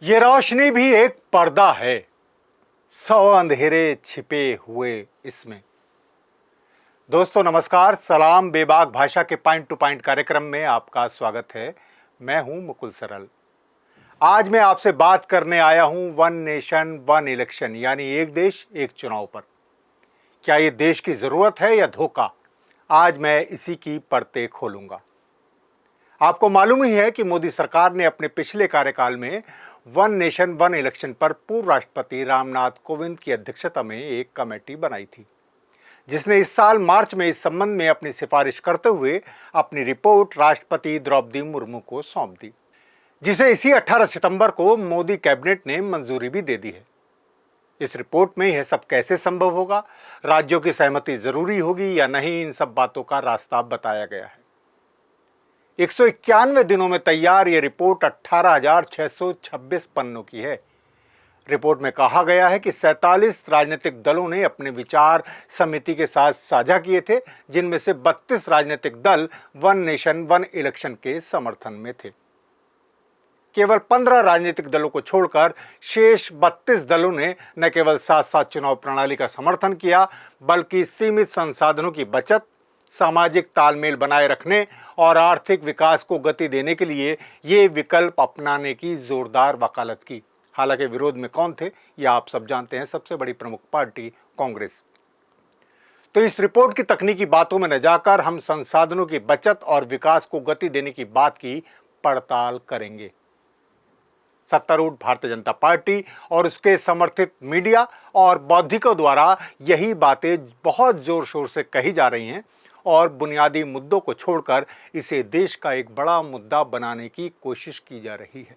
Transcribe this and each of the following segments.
ये रोशनी भी एक पर्दा है, 100 अंधेरे छिपे हुए इसमें। दोस्तों नमस्कार, सलाम। बेबाक भाषा के पॉइंट टू पॉइंट कार्यक्रम में आपका स्वागत है। मैं हूं मुकुल सरल। आज मैं आपसे बात करने आया हूं वन नेशन वन इलेक्शन यानी एक देश एक चुनाव पर। क्या ये देश की जरूरत है या धोखा? आज मैं इसी की परतें खोलूंगा। आपको मालूम ही है कि मोदी सरकार ने अपने पिछले कार्यकाल में वन नेशन वन इलेक्शन पर पूर्व राष्ट्रपति रामनाथ कोविंद की अध्यक्षता में एक कमेटी बनाई थी, जिसने इस साल मार्च में इस संबंध में अपनी सिफारिश करते हुए अपनी रिपोर्ट राष्ट्रपति द्रौपदी मुर्मू को सौंप दी, जिसे इसी 18 सितंबर को मोदी कैबिनेट ने मंजूरी भी दे दी है। इस रिपोर्ट में यह सब कैसे संभव होगा, राज्यों की सहमति जरूरी होगी या नहीं, इन सब बातों का रास्ता बताया गया है। 191 दिनों में तैयार यह रिपोर्ट 18,626 पन्नों की है। रिपोर्ट में कहा गया है कि 47 राजनीतिक दलों ने अपने विचार समिति के साथ साझा किए थे, जिनमें से 32 राजनीतिक दल वन नेशन वन इलेक्शन के समर्थन में थे। केवल 15 राजनीतिक दलों को छोड़कर शेष 32 दलों ने न केवल साथ साथ चुनाव प्रणाली का समर्थन किया, बल्कि सीमित संसाधनों की बचत, सामाजिक तालमेल बनाए रखने और आर्थिक विकास को गति देने के लिए ये विकल्प अपनाने की जोरदार वकालत की। हालांकि विरोध में कौन थे, यह आप सब जानते हैं, सबसे बड़ी प्रमुख पार्टी कांग्रेस। तो इस रिपोर्ट की तकनीकी बातों में न जाकर हम संसाधनों की बचत और विकास को गति देने की बात की पड़ताल करेंगे। सत्तारूढ़ भारतीय जनता पार्टी और उसके समर्थित मीडिया और बौद्धिकों द्वारा यही बातें बहुत जोर शोर से कही जा रही हैं और बुनियादी मुद्दों को छोड़कर इसे देश का एक बड़ा मुद्दा बनाने की कोशिश की जा रही है।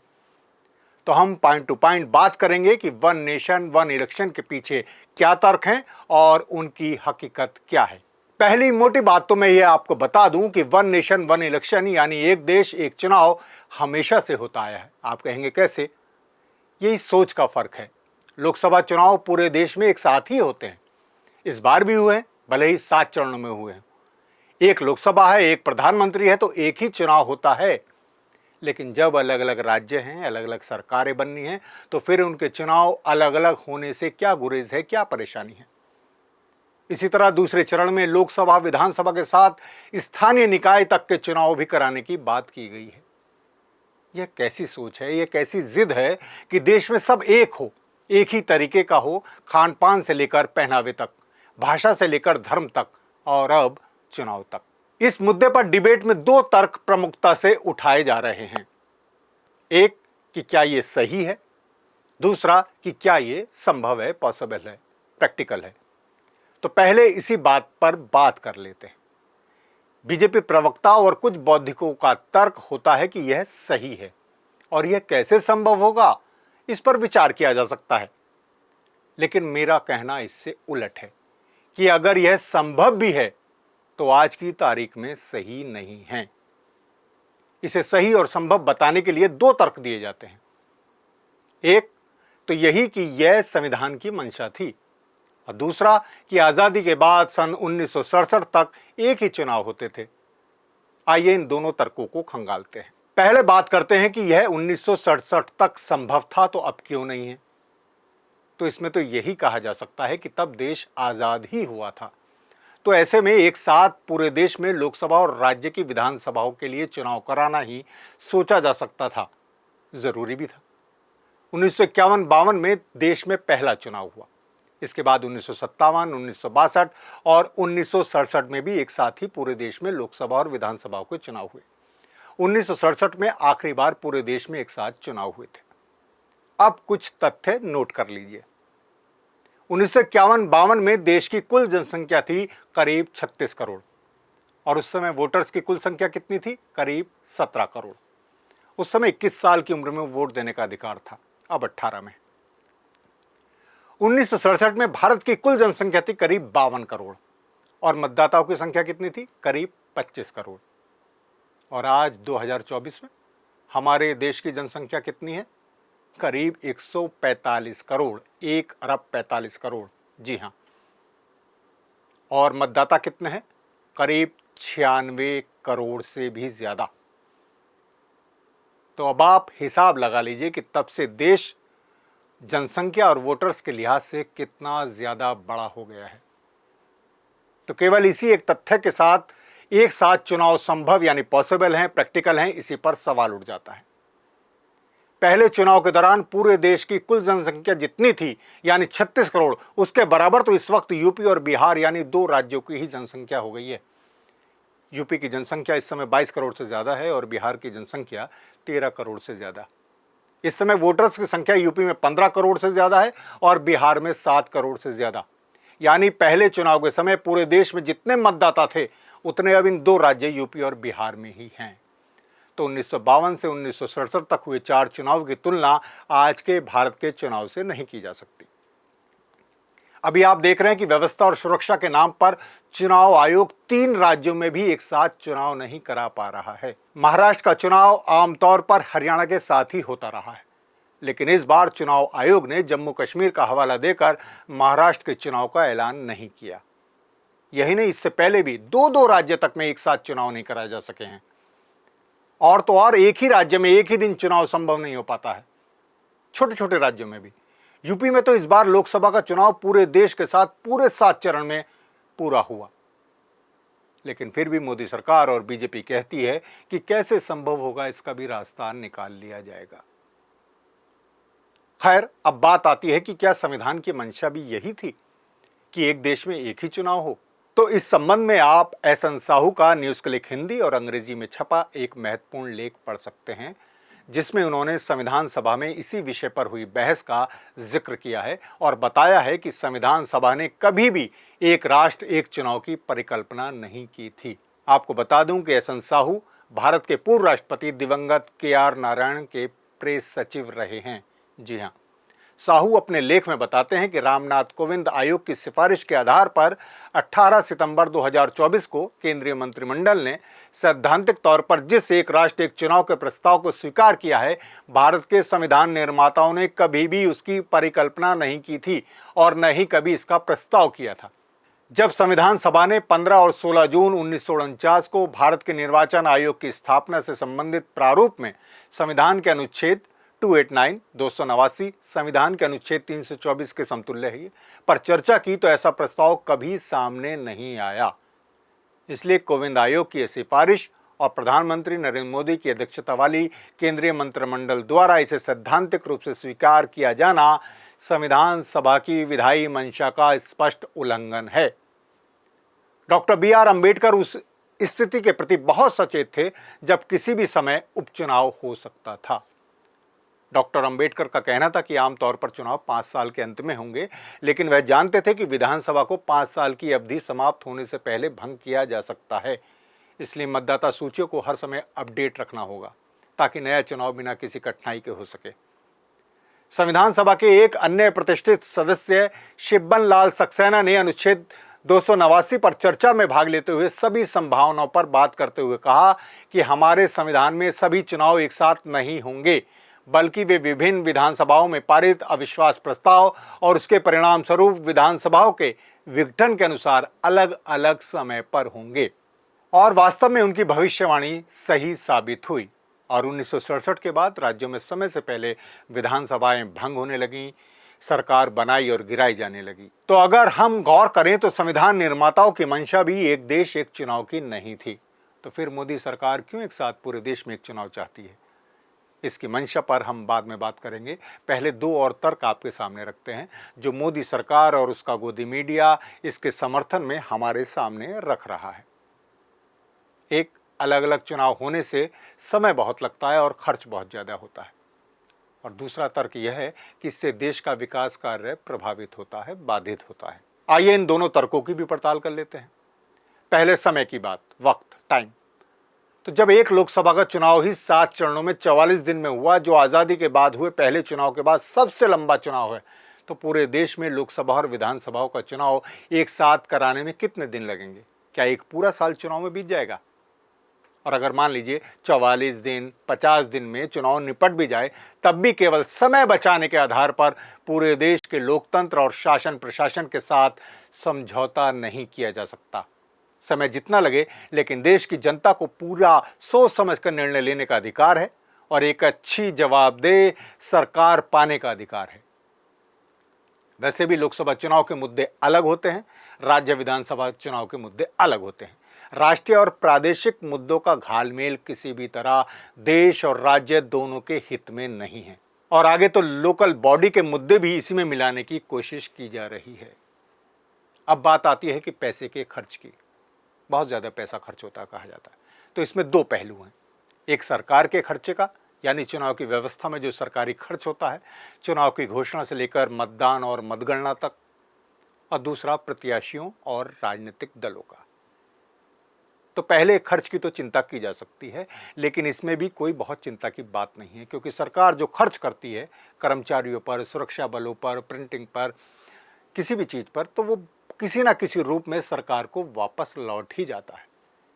तो हम पॉइंट टू पॉइंट बात करेंगे कि वन नेशन वन इलेक्शन के पीछे क्या तर्क हैं और उनकी हकीकत क्या है। पहली मोटी बात तो मैं ये आपको बता दूं कि वन नेशन वन इलेक्शन यानी एक देश एक चुनाव हमेशा से होता आया है। आप कहेंगे कैसे? यही सोच का फर्क है। लोकसभा चुनाव पूरे देश में एक साथ ही होते हैं। इस बार भी हुए हैं, भले ही 7 चरणों में हुए हैं। एक लोकसभा है, एक प्रधानमंत्री है, तो एक ही चुनाव होता है। लेकिन जब अलग अलग राज्य हैं, अलग अलग सरकारें बननी हैं, तो फिर उनके चुनाव अलग अलग होने से क्या गुरेज है, क्या परेशानी है? इसी तरह दूसरे चरण में लोकसभा विधानसभा के साथ स्थानीय निकाय तक के चुनाव भी कराने की बात की गई है। यह कैसी सोच है, यह कैसी जिद है कि देश में सब एक हो, एक ही तरीके का हो, खान पान से लेकर पहनावे तक, भाषा से लेकर धर्म तक और अब चुनाव तक। इस मुद्दे पर डिबेट में 2 तर्क प्रमुखता से उठाए जा रहे हैं। एक कि क्या यह सही है, दूसरा कि क्या यह संभव है, पॉसिबल है, प्रैक्टिकल है। तो पहले इसी बात पर बात कर लेते हैं। बीजेपी प्रवक्ता और कुछ बौद्धिकों का तर्क होता है कि यह सही है और यह कैसे संभव होगा, इस पर विचार किया जा सकता है। लेकिन मेरा कहना इससे उलट है कि अगर यह संभव भी है तो आज की तारीख में सही नहीं है। इसे सही और संभव बताने के लिए 2 तर्क दिए जाते हैं। एक तो यही कि यह संविधान की मंशा थी और दूसरा कि आजादी के बाद सन 1967 तक एक ही चुनाव होते थे। आइए इन दोनों तर्कों को खंगालते हैं। पहले बात करते हैं कि यह 1967 तक संभव था, तो अब क्यों नहीं है? तो इसमें तो यही कहा जा सकता है कि तब देश आजाद ही हुआ था, तो ऐसे में एक साथ पूरे देश में लोकसभा और राज्य की विधानसभाओं के लिए चुनाव कराना ही सोचा जा सकता था, जरूरी भी था। 1951-52 में देश में पहला चुनाव हुआ। इसके बाद 1957, 1962 और 1967 में भी एक साथ ही पूरे देश में लोकसभा और विधानसभाओं के चुनाव हुए। 1967 में आखिरी बार पूरे देश में एक साथ चुनाव हुए थे। अब कुछ तथ्य नोट कर लीजिए। 1951-52 में देश की कुल जनसंख्या थी करीब 36 करोड़ और उस समय वोटर्स की कुल संख्या कितनी थी? करीब 17 करोड़। उस समय 21 साल की उम्र में वोट देने का अधिकार था, अब 18 में। 1967 में भारत की कुल जनसंख्या थी करीब 52 करोड़ और मतदाताओं की संख्या कितनी थी? करीब 25 करोड़। और आज 2024 में हमारे देश की जनसंख्या कितनी है? करीब 145 करोड़, 1 अरब 45 करोड़, जी हां। और मतदाता कितने हैं? करीब 96 करोड़ से भी ज्यादा। तो अब आप हिसाब लगा लीजिए कि तब से देश जनसंख्या और वोटर्स के लिहाज से कितना ज्यादा बड़ा हो गया है। तो केवल इसी एक तथ्य के साथ एक साथ चुनाव संभव यानी पॉसिबल हैं, प्रैक्टिकल हैं, इसी पर सवाल उठ जाता है। पहले चुनाव के दौरान पूरे देश की कुल जनसंख्या जितनी थी यानी 36 करोड़, उसके बराबर तो इस वक्त यूपी और बिहार यानी 2 राज्यों की ही जनसंख्या हो गई है। यूपी की जनसंख्या इस समय 22 करोड़ से ज्यादा है और बिहार की जनसंख्या 13 करोड़ से ज्यादा। इस समय वोटर्स की संख्या यूपी में 15 करोड़ से ज्यादा है और बिहार में 7 करोड़ से ज्यादा। यानी पहले चुनाव के समय पूरे देश में जितने मतदाता थे उतने अब इन 2 राज्य यूपी और बिहार में ही हैं। तो 1952 से 1967 तक हुए 4 चुनाव की तुलना आज के भारत के चुनाव से नहीं की जा सकती। अभी आप देख रहे हैं कि व्यवस्था और सुरक्षा के नाम पर चुनाव आयोग 3 राज्यों में भी एक साथ चुनाव नहीं करा पा रहा है। महाराष्ट्र का चुनाव आमतौर पर हरियाणा के साथ ही होता रहा है, लेकिन इस बार चुनाव आयोग ने जम्मू कश्मीर का हवाला देकर महाराष्ट्र के चुनाव का ऐलान नहीं किया। यही नहीं, इससे पहले भी 2-2 राज्य तक में एक साथ चुनाव नहीं कराए जा सके हैं। और तो और एक ही राज्य में एक ही दिन चुनाव संभव नहीं हो पाता है, छोटे छोटे राज्यों में भी। यूपी में तो इस बार लोकसभा का चुनाव पूरे देश के साथ पूरे 7 चरण में पूरा हुआ, लेकिन फिर भी मोदी सरकार और बीजेपी कहती है कि कैसे संभव होगा, इसका भी रास्ता निकाल लिया जाएगा। खैर, अब बात आती है कि क्या संविधान की मंशा भी यही थी कि एक देश में एक ही चुनाव हो? तो इस संबंध में आप एहसन साहू का न्यूज़ क्लिक हिंदी और अंग्रेजी में छपा एक महत्वपूर्ण लेख पढ़ सकते हैं, जिसमें उन्होंने संविधान सभा में इसी विषय पर हुई बहस का जिक्र किया है और बताया है कि संविधान सभा ने कभी भी एक राष्ट्र एक चुनाव की परिकल्पना नहीं की थी। आपको बता दूं कि एहसन साहू भारत के पूर्व राष्ट्रपति दिवंगत KR नारायण के प्रेस सचिव रहे हैं। जी हाँ, साहू अपने लेख में बताते हैं कि रामनाथ कोविंद आयोग की सिफारिश के आधार पर 18 सितंबर 2024 को केंद्रीय मंत्रिमंडल ने सैद्धांतिक तौर पर जिस एक राष्ट्र एक चुनाव के प्रस्ताव को स्वीकार किया है, भारत के संविधान निर्माताओं ने कभी भी उसकी परिकल्पना नहीं की थी और न ही कभी इसका प्रस्ताव किया था। जब संविधान सभा ने 15 और 16 जून 1949 को भारत के निर्वाचन आयोग की स्थापना से संबंधित प्रारूप में संविधान के अनुच्छेद 289, 289 संविधान के अनुच्छेद 324 के समतुल्य है पर चर्चा की, तो ऐसा प्रस्ताव कभी सामने नहीं आया। इसलिए कोविंद आयोग की सिफारिश और प्रधानमंत्री नरेंद्र मोदी की अध्यक्षता वाली केंद्रीय मंत्रिमंडल द्वारा इसे सैद्धांतिक रूप से स्वीकार किया जाना संविधान सभा की विधायी मंशा का स्पष्ट उल्लंघन है। डॉक्टर BR अम्बेडकर उस स्थिति के प्रति बहुत सचेत थे जब किसी भी समय उपचुनाव हो सकता था। डॉक्टर अंबेडकर का कहना था कि आमतौर पर चुनाव 5 साल के अंत में होंगे, लेकिन वह जानते थे कि विधानसभा को 5 साल की अवधि समाप्त होने से पहले भंग किया जा सकता है। इसलिए मतदाता सूचियों को हर समय अपडेट रखना होगा ताकि नया चुनाव बिना किसी कठिनाई के हो सके। संविधान सभा के एक अन्य प्रतिष्ठित सदस्य शिवबन लाल सक्सेना ने अनुच्छेद 289 पर चर्चा में भाग लेते हुए सभी संभावनाओं पर बात करते हुए कहा कि हमारे संविधान में सभी चुनाव एक साथ नहीं होंगे, बल्कि वे विभिन्न विधानसभाओं में पारित अविश्वास प्रस्ताव और उसके परिणाम स्वरूप विधानसभाओं के विघटन के अनुसार अलग अलग समय पर होंगे। और वास्तव में उनकी भविष्यवाणी सही साबित हुई और 1967 के बाद राज्यों में समय से पहले विधानसभाएं भंग होने लगीं, सरकार बनाई और गिराई जाने लगी। तो अगर हम गौर करें तो संविधान निर्माताओं की मंशा भी एक देश एक चुनाव की नहीं थी। तो फिर मोदी सरकार क्यों एक साथ पूरे देश में एक चुनाव चाहती है? इसकी मंशा पर हम बाद में बात करेंगे। पहले 2 और तर्क आपके सामने रखते हैं जो मोदी सरकार और उसका गोदी मीडिया इसके समर्थन में हमारे सामने रख रहा है। एक, अलग अलग चुनाव होने से समय बहुत लगता है और खर्च बहुत ज़्यादा होता है। और दूसरा तर्क यह है कि इससे देश का विकास कार्य प्रभावित होता है, बाधित होता है। आइए इन दोनों तर्कों की भी पड़ताल कर लेते हैं। पहले समय की बात, वक्त, टाइम। तो जब एक लोकसभा का चुनाव ही 7 चरणों में 44 दिन में हुआ, जो आज़ादी के बाद हुए पहले चुनाव के बाद सबसे लंबा चुनाव है, तो पूरे देश में लोकसभा और विधानसभाओं का चुनाव एक साथ कराने में कितने दिन लगेंगे? क्या एक पूरा साल चुनाव में बीत जाएगा? और अगर मान लीजिए 44 दिन, 50 दिन में चुनाव निपट भी जाए, तब भी केवल समय बचाने के आधार पर पूरे देश के लोकतंत्र और शासन प्रशासन के साथ समझौता नहीं किया जा सकता। समय जितना लगे, लेकिन देश की जनता को पूरा सोच समझ कर निर्णय लेने का अधिकार है और एक अच्छी जवाबदेह सरकार पाने का अधिकार है। वैसे भी लोकसभा चुनाव के मुद्दे अलग होते हैं, राज्य विधानसभा चुनाव के मुद्दे अलग होते हैं। राष्ट्रीय और प्रादेशिक मुद्दों का घालमेल किसी भी तरह देश और राज्य दोनों के हित में नहीं है, और आगे तो लोकल बॉडी के मुद्दे भी इसी में मिलाने की कोशिश की जा रही है। अब बात आती है कि पैसे के खर्च की। बहुत ज़्यादा पैसा खर्च होता कहा जाता है, तो इसमें दो पहलू हैं। एक सरकार के खर्चे का, यानी चुनाव की व्यवस्था में जो सरकारी खर्च होता है, चुनाव की घोषणा से लेकर मतदान और मतगणना तक, और दूसरा प्रत्याशियों और राजनीतिक दलों का। तो पहले खर्च की तो चिंता की जा सकती है, लेकिन इसमें भी कोई बहुत चिंता की बात नहीं है, क्योंकि सरकार जो खर्च करती है कर्मचारियों पर, सुरक्षा बलों पर, प्रिंटिंग पर, किसी भी चीज़ पर, तो वो किसी ना किसी रूप में सरकार को वापस लौट ही जाता है,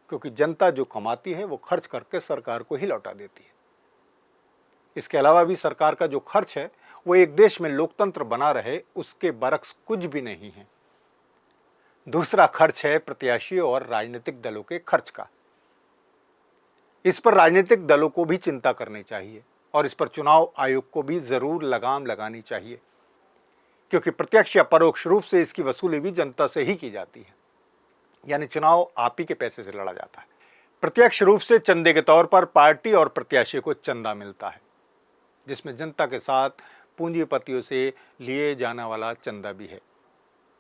क्योंकि जनता जो कमाती है वो खर्च करके सरकार को ही लौटा देती है। इसके अलावा भी सरकार का जो खर्च है वो एक देश में लोकतंत्र बना रहे उसके बरक्स कुछ भी नहीं है। दूसरा खर्च है प्रत्याशियों और राजनीतिक दलों के खर्च का। इस पर राजनीतिक दलों को भी चिंता करनी चाहिए, और इस पर चुनाव आयोग को भी जरूर लगाम लगानी चाहिए, क्योंकि प्रत्यक्ष या परोक्ष रूप से इसकी वसूली भी जनता से ही की जाती है, यानी चुनाव आप ही के पैसे से लड़ा जाता है। प्रत्यक्ष रूप से चंदे के तौर पर पार्टी और प्रत्याशी को चंदा मिलता है, जिसमें जनता के साथ पूंजीपतियों से लिए जाने वाला चंदा भी है।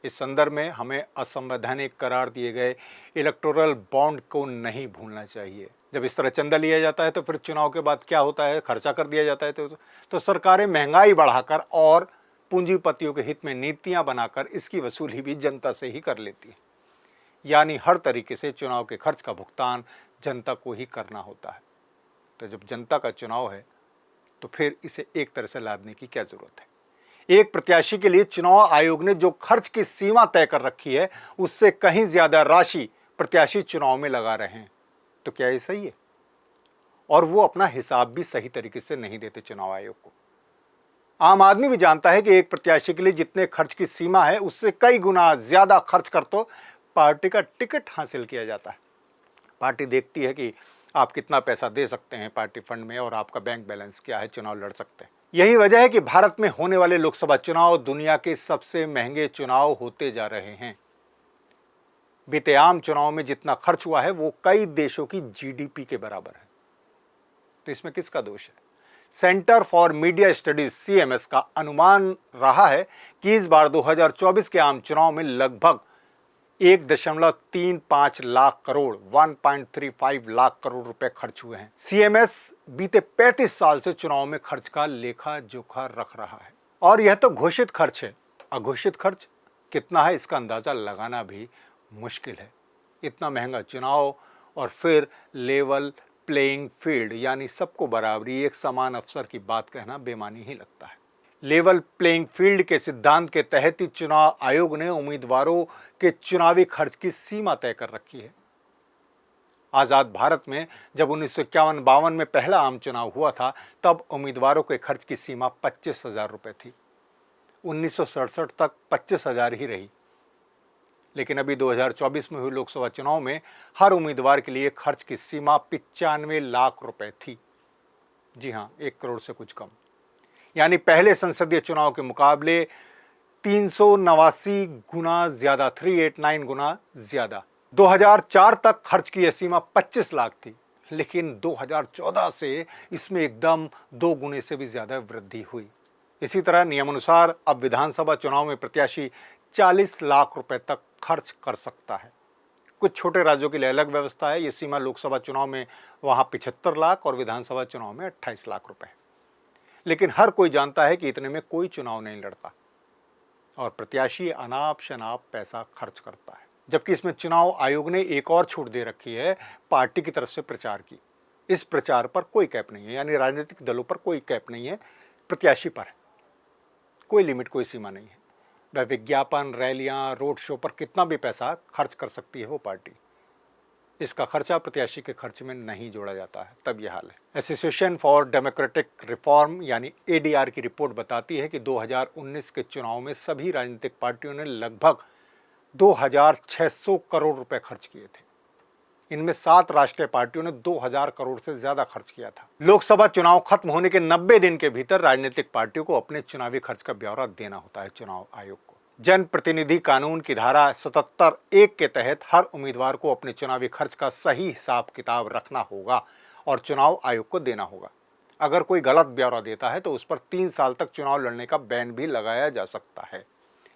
इस संदर्भ में हमें असंवैधानिक करार दिए गए इलेक्टोरल बॉन्ड को नहीं भूलना चाहिए। जब इस तरह चंदा लिया जाता है तो फिर चुनाव के बाद क्या होता है, खर्चा कर दिया जाता है, तो सरकारें महंगाई बढ़ाकर और पूंजीपतियों के हित में नीतियां बनाकर इसकी वसूली भी जनता से ही कर लेती है। यानी हर तरीके से चुनाव के खर्च का भुगतान जनता को ही करना होता है। तो जब जनता का चुनाव है तो फिर इसे एक तरह से लादने की क्या जरूरत है। एक प्रत्याशी के लिए चुनाव आयोग ने जो खर्च की सीमा तय कर रखी है उससे कहीं ज्यादा राशि प्रत्याशी चुनाव में लगा रहे हैं, तो क्या ये सही है? और वो अपना हिसाब भी सही तरीके से नहीं देते चुनाव आयोग को। आम आदमी भी जानता है कि एक प्रत्याशी के लिए जितने खर्च की सीमा है उससे कई गुना ज्यादा खर्च कर तो पार्टी का टिकट हासिल किया जाता है। पार्टी देखती है कि आप कितना पैसा दे सकते हैं पार्टी फंड में, और आपका बैंक बैलेंस क्या है, चुनाव लड़ सकते हैं। यही वजह है कि भारत में होने वाले लोकसभा चुनाव दुनिया के सबसे महंगे चुनाव होते जा रहे हैं। बीते आम चुनाव में जितना खर्च हुआ है वो कई देशों की जीडीपी के बराबर है। तो इसमें किसका दोष है? Centre for media studies CMS का अनुमान रहा है कि इस बार 2024 के आम चुनाव में लगभग 1.35 लाख करोड़ 1.35 लाख करोड़ रुपए खर्च हुए हैं। सीएमएस बीते 35 साल से चुनाव में खर्च का लेखा जोखा रख रहा है, और यह तो घोषित खर्च है। अघोषित खर्च कितना है इसका अंदाजा लगाना भी मुश्किल है। इतना महंगा चुनाव और फिर लेवल प्लेइंग फील्ड, यानी सबको बराबरी, एक समान अवसर की बात कहना बेमानी ही लगता है। लेवल प्लेइंग फील्ड के सिद्धांत के तहत ही चुनाव आयोग ने उम्मीदवारों के चुनावी खर्च की सीमा तय कर रखी है। आजाद भारत में जब 1951-52 में पहला आम चुनाव हुआ था तब उम्मीदवारों के खर्च की सीमा 25,000 रुपए थी। 1967 तक 25,000 ही रही, लेकिन अभी 2024 में हुए लोकसभा चुनाव में हर उम्मीदवार के लिए खर्च की सीमा 95 लाख रुपए थी। जी हाँ, 1 करोड़ से कुछ कम, यानी पहले संसदीय चुनाव के मुकाबले 389 गुना ज्यादा, 389 गुना ज्यादा। 2004 तक खर्च की यह सीमा 25 लाख थी, लेकिन 2014 से इसमें एकदम 2 गुने से भी ज्यादा वृद्धि हुई। इसी तरह नियमानुसार अब विधानसभा चुनाव में प्रत्याशी 40 लाख रुपए तक खर्च कर सकता है। कुछ छोटे राज्यों के लिए अलग व्यवस्था है। ये सीमा लोकसभा चुनाव में वहां 75 लाख और विधानसभा चुनाव में 28 लाख रुपए। लेकिन हर कोई जानता है कि इतने में कोई चुनाव नहीं लड़ता, और प्रत्याशी अनाप शनाप पैसा खर्च करता है। जबकि इसमें चुनाव आयोग ने एक और छूट दे रखी है, पार्टी की तरफ से प्रचार की। इस प्रचार पर कोई कैप नहीं है, यानी राजनीतिक दलों पर कोई कैप नहीं है, प्रत्याशी पर है। कोई लिमिट, कोई सीमा नहीं है। वह विज्ञापन, रैलियां, रोड शो पर कितना भी पैसा खर्च कर सकती है वो पार्टी। इसका खर्चा प्रत्याशी के खर्च में नहीं जोड़ा जाता है, तब यह हाल है। एसोसिएशन फॉर डेमोक्रेटिक रिफॉर्म यानी एडीआर की रिपोर्ट बताती है कि 2019 के चुनाव में सभी राजनीतिक पार्टियों ने लगभग 2,600 करोड़ रुपए खर्च किए थे। इनमें 7 राष्ट्रीय पार्टियों ने 2000 करोड़ से ज्यादा खर्च किया था। लोकसभा चुनाव खत्म होने के 90 दिन के भीतर राजनीतिक पार्टियों को अपने चुनावी खर्च का ब्यौरा देना होता है चुनाव आयोग को। जनप्रतिनिधि कानून की धारा 77(1) के तहत हर उम्मीदवार को अपने चुनावी खर्च का सही हिसाब किताब रखना होगा और चुनाव आयोग को देना होगा। अगर कोई गलत ब्यौरा देता है तो उस पर 3 साल तक चुनाव लड़ने का बैन भी लगाया जा सकता है।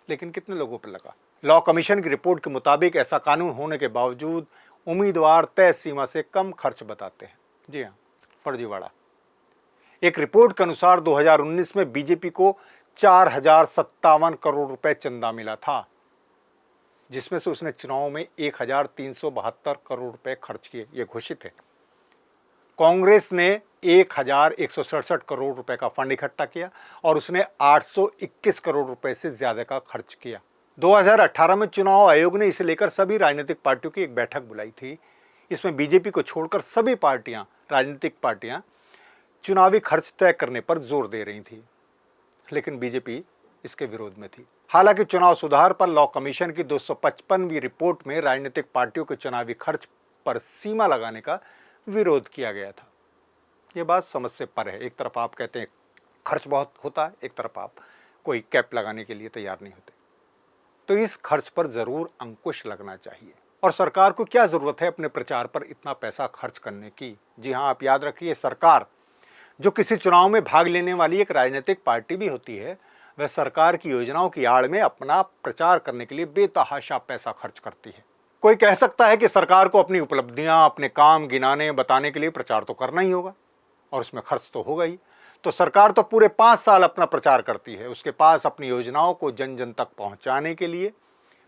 लेकिन कितने लोगों पर लगा? लॉ कमीशन की रिपोर्ट के मुताबिक ऐसा कानून होने के बावजूद उम्मीदवार तय सीमा से कम खर्च बताते हैं। जी हाँ, फर्जीवाड़ा। एक रिपोर्ट के अनुसार 2019 में बीजेपी को 4057 करोड़ रुपए चंदा मिला था, जिसमें से उसने चुनाव में 1372 करोड़ रुपए खर्च किए, ये घोषित है। कांग्रेस ने 1167 करोड़ रुपए का फंड इकट्ठा किया और उसने 821 करोड़ रुपए से ज्यादा का खर्च किया। 2018 में चुनाव आयोग ने इसे लेकर सभी राजनीतिक पार्टियों की एक बैठक बुलाई थी। इसमें बीजेपी को छोड़कर सभी राजनीतिक पार्टियां चुनावी खर्च तय करने पर जोर दे रही थी, लेकिन बीजेपी इसके विरोध में थी। हालांकि चुनाव सुधार पर लॉ कमीशन की 255वीं रिपोर्ट में राजनीतिक पार्टियों के चुनावी खर्च पर सीमा लगाने का विरोध किया गया था। यह बात समझ से परे है। एक तरफ आप कहते हैं खर्च बहुत होता है, एक तरफ आप कोई कैप लगाने के लिए तैयार नहीं होते। तो इस खर्च पर जरूर अंकुश लगना चाहिए। और सरकार को क्या जरूरत है अपने प्रचार पर इतना पैसा खर्च करने की? जी हाँ, आप याद रखिए, सरकार जो किसी चुनाव में भाग लेने वाली एक राजनीतिक पार्टी भी होती है, वह सरकार की योजनाओं की आड़ में अपना प्रचार करने के लिए बेतहाशा पैसा खर्च करती है। कोई कह सकता है कि सरकार को अपनी उपलब्धियां, अपने काम गिनाने बताने के लिए प्रचार तो करना ही होगा और उसमें खर्च तो होगा ही। तो सरकार तो पूरे 5 साल अपना प्रचार करती है। उसके पास अपनी योजनाओं को जन जन तक पहुंचाने के लिए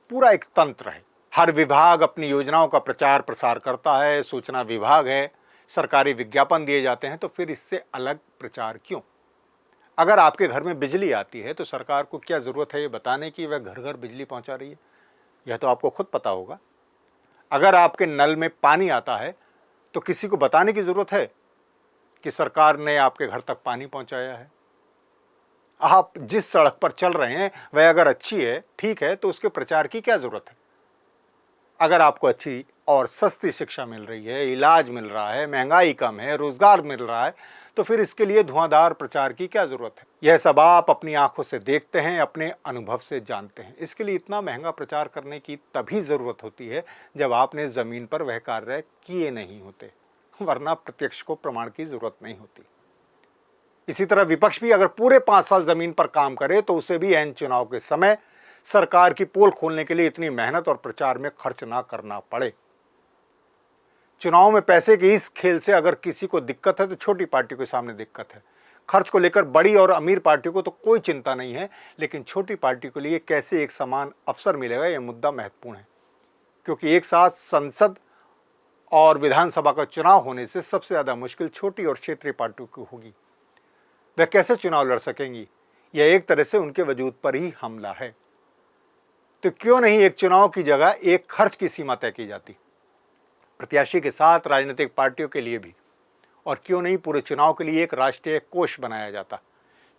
पूरा एक तंत्र है। हर विभाग अपनी योजनाओं का प्रचार प्रसार करता है। सूचना विभाग है, सरकारी विज्ञापन दिए जाते हैं। तो फिर इससे अलग प्रचार क्यों? अगर आपके घर में बिजली आती है तो सरकार को क्या जरूरत है ये बताने की वह घर घर बिजली पहुंचा रही है? यह तो आपको खुद पता होगा। अगर आपके नल में पानी आता है तो किसी को बताने की जरूरत है कि सरकार ने आपके घर तक पानी पहुंचाया है? आप जिस सड़क पर चल रहे हैं वह अगर अच्छी है, ठीक है, तो उसके प्रचार की क्या जरूरत है? अगर आपको अच्छी और सस्ती शिक्षा मिल रही है, इलाज मिल रहा है, महंगाई कम है, रोजगार मिल रहा है, तो फिर इसके लिए धुआंधार प्रचार की क्या जरूरत है? यह सब आप अपनी आंखों से देखते हैं, अपने अनुभव से जानते हैं। इसके लिए इतना महंगा प्रचार करने की तभी जरूरत होती है जब आपने जमीन पर वह कार्य किए नहीं होते, वरना प्रत्यक्ष को प्रमाण की जरूरत नहीं होती। इसी तरह विपक्ष भी अगर पूरे 5 साल जमीन पर काम करे तो उसे भी ऐन चुनाव के समय सरकार की पोल खोलने के लिए इतनी मेहनत और प्रचार में खर्च ना करना पड़े। चुनाव में पैसे के इस खेल से अगर किसी को दिक्कत है तो छोटी पार्टी के सामने दिक्कत है। खर्च को लेकर बड़ी और अमीर पार्टियों को तो कोई चिंता नहीं है, लेकिन छोटी पार्टी के लिए कैसे एक समान अवसर मिलेगा, यह मुद्दा महत्वपूर्ण है। क्योंकि एक साथ संसद और विधानसभा का चुनाव होने से सबसे ज्यादा मुश्किल छोटी और क्षेत्रीय पार्टियों की होगी। वह कैसे चुनाव लड़ सकेंगी? यह एक तरह से उनके वजूद पर ही हमला है। तो क्यों नहीं एक चुनाव की जगह एक खर्च की सीमा तय की जाती प्रत्याशी के साथ राजनीतिक पार्टियों के लिए भी? और क्यों नहीं पूरे चुनाव के लिए एक राष्ट्रीय कोष बनाया जाता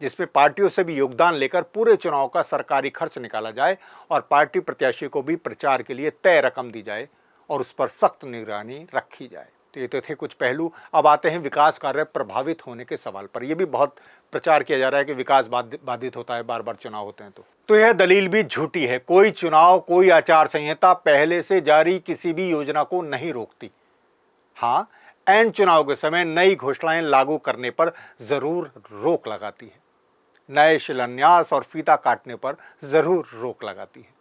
जिसमें पार्टियों से भी योगदान लेकर पूरे चुनाव का सरकारी खर्च निकाला जाए और पार्टी प्रत्याशी को भी प्रचार के लिए तय रकम दी जाए और उस पर सख्त निगरानी रखी जाए। तो ये तो थे कुछ पहलू। अब आते हैं विकास कार्य प्रभावित होने के सवाल पर। यह भी बहुत प्रचार किया जा रहा है कि विकास बाधित होता है बार बार चुनाव होते हैं। तो यह दलील भी झूठी है। कोई चुनाव, कोई आचार संहिता पहले से जारी किसी भी योजना को नहीं रोकती। हाँ, ऐन चुनाव के समय नई घोषणाएं लागू करने पर जरूर रोक लगाती है। नए शिलान्यास और फीता काटने पर जरूर रोक लगाती है।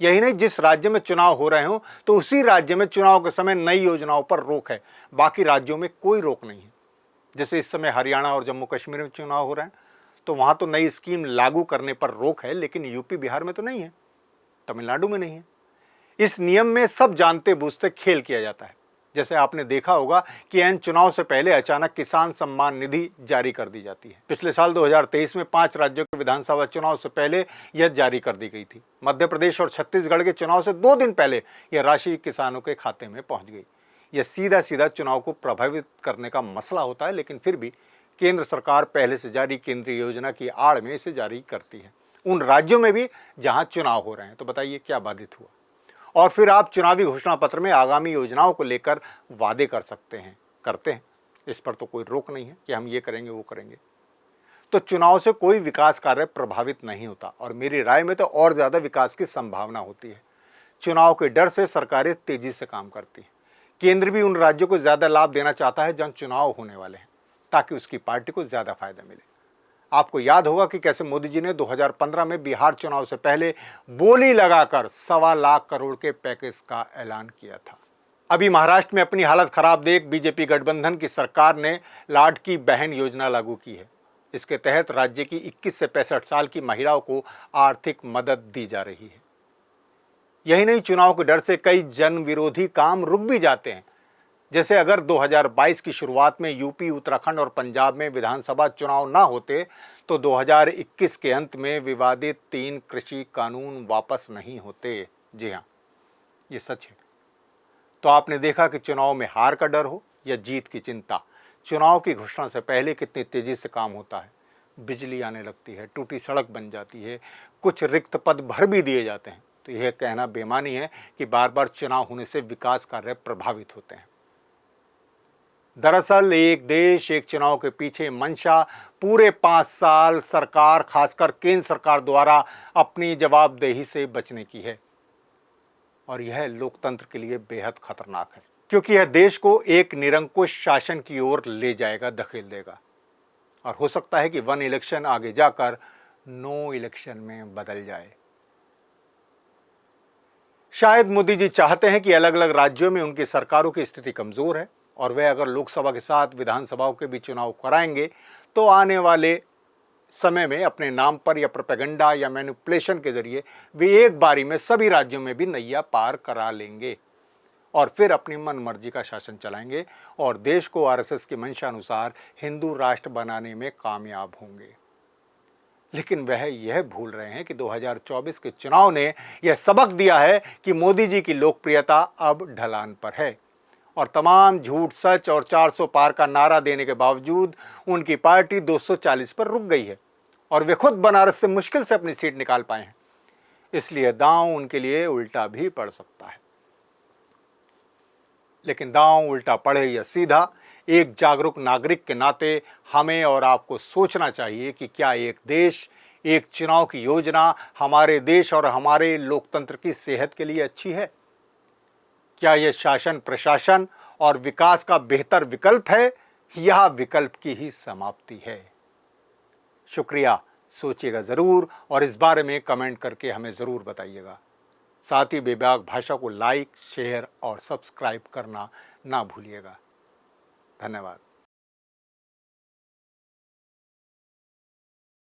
यही नहीं, जिस राज्य में चुनाव हो रहे हों तो उसी राज्य में चुनाव के समय नई योजनाओं पर रोक है, बाकी राज्यों में कोई रोक नहीं है। जैसे इस समय हरियाणा और जम्मू कश्मीर में चुनाव हो रहे हैं तो वहां तो नई स्कीम लागू करने पर रोक है, लेकिन यूपी बिहार में तो नहीं है, तमिलनाडु में नहीं है। इस नियम में सब जानते बूझते खेल किया जाता है। जैसे आपने देखा होगा कि ऐन चुनाव से पहले अचानक किसान सम्मान निधि जारी कर दी जाती है। पिछले साल 2023 में 5 राज्यों के विधानसभा चुनाव से पहले यह जारी कर दी गई थी। मध्य प्रदेश और छत्तीसगढ़ के चुनाव से 2 दिन पहले यह राशि किसानों के खाते में पहुंच गई। यह सीधा सीधा चुनाव को प्रभावित करने का मसला होता है, लेकिन फिर भी केंद्र सरकार पहले से जारी केंद्रीय योजना की आड़ में इसे जारी करती है उन राज्यों में भी जहां चुनाव हो रहे हैं। तो बताइए क्या बाधित हुआ? और फिर आप चुनावी घोषणा पत्र में आगामी योजनाओं को लेकर वादे कर सकते हैं, करते हैं। इस पर तो कोई रोक नहीं है कि हम ये करेंगे वो करेंगे। तो चुनाव से कोई विकास कार्य प्रभावित नहीं होता और मेरी राय में तो और ज़्यादा विकास की संभावना होती है। चुनाव के डर से सरकारें तेजी से काम करती हैं। केंद्र भी उन राज्यों को ज़्यादा लाभ देना चाहता है जहां चुनाव होने वाले हैं, ताकि उसकी पार्टी को ज़्यादा फायदा मिले। आपको याद होगा कि कैसे मोदी जी ने 2015 में बिहार चुनाव से पहले बोली लगाकर 1.25 लाख करोड़ के पैकेज का ऐलान किया था। अभी महाराष्ट्र में अपनी हालत खराब देख बीजेपी गठबंधन की सरकार ने लाडकी बहन योजना लागू की है। इसके तहत राज्य की 21 से 65 साल की महिलाओं को आर्थिक मदद दी जा रही है। यही नहीं, चुनाव के डर से कई जन विरोधी काम रुक भी जाते हैं। जैसे अगर 2022 की शुरुआत में यूपी, उत्तराखंड और पंजाब में विधानसभा चुनाव ना होते तो 2021 के अंत में विवादित 3 कृषि कानून वापस नहीं होते। जी हाँ, ये सच है। तो आपने देखा कि चुनाव में हार का डर हो या जीत की चिंता, चुनाव की घोषणा से पहले कितनी तेजी से काम होता है। बिजली आने लगती है, टूटी सड़क बन जाती है, कुछ रिक्त पद भर भी दिए जाते हैं। तो यह कहना बेमानी है कि बार बार चुनाव होने से विकास कार्य प्रभावित होते हैं। दरअसल एक देश एक चुनाव के पीछे मंशा पूरे 5 साल सरकार, खासकर केंद्र सरकार द्वारा अपनी जवाबदेही से बचने की है। और यह लोकतंत्र के लिए बेहद खतरनाक है, क्योंकि यह देश को एक निरंकुश शासन की ओर ले जाएगा, धकेल देगा। और हो सकता है कि 1 इलेक्शन आगे जाकर नो इलेक्शन में बदल जाए। शायद मोदी जी चाहते हैं कि अलग अलग राज्यों में उनकी सरकारों की स्थिति कमजोर है और वे अगर लोकसभा के साथ विधानसभाओं के भी चुनाव कराएंगे तो आने वाले समय में अपने नाम पर या प्रोपेगेंडा या मैनिपुलेशन के जरिए वे एक बारी में सभी राज्यों में भी नैया पार करा लेंगे और फिर अपनी मनमर्जी का शासन चलाएंगे और देश को आरएसएस की मंशा अनुसार हिंदू राष्ट्र बनाने में कामयाब होंगे। लेकिन वह यह भूल रहे हैं कि 2024 के चुनाव ने यह सबक दिया है कि मोदी जी की लोकप्रियता अब ढलान पर है और तमाम झूठ, सच और 400 पार का नारा देने के बावजूद उनकी पार्टी 240 पर रुक गई है और वे खुद बनारस से मुश्किल से अपनी सीट निकाल पाए हैं। इसलिए दांव उनके लिए उल्टा भी पड़ सकता है। लेकिन दांव उल्टा पड़े या सीधा, एक जागरूक नागरिक के नाते हमें और आपको सोचना चाहिए कि क्या एक देश, एक चुनाव की योजना हमारे देश और हमारे लोकतंत्र की सेहत के लिए अच्छी है? क्या यह शासन, प्रशासन और विकास का बेहतर विकल्प है या विकल्प की ही समाप्ति है? शुक्रिया, सोचिएगा ज़रूर और इस बारे में कमेंट करके हमें ज़रूर बताइएगा। साथ ही बेबाक भाषा को लाइक, शेयर और सब्सक्राइब करना ना भूलिएगा। धन्यवाद।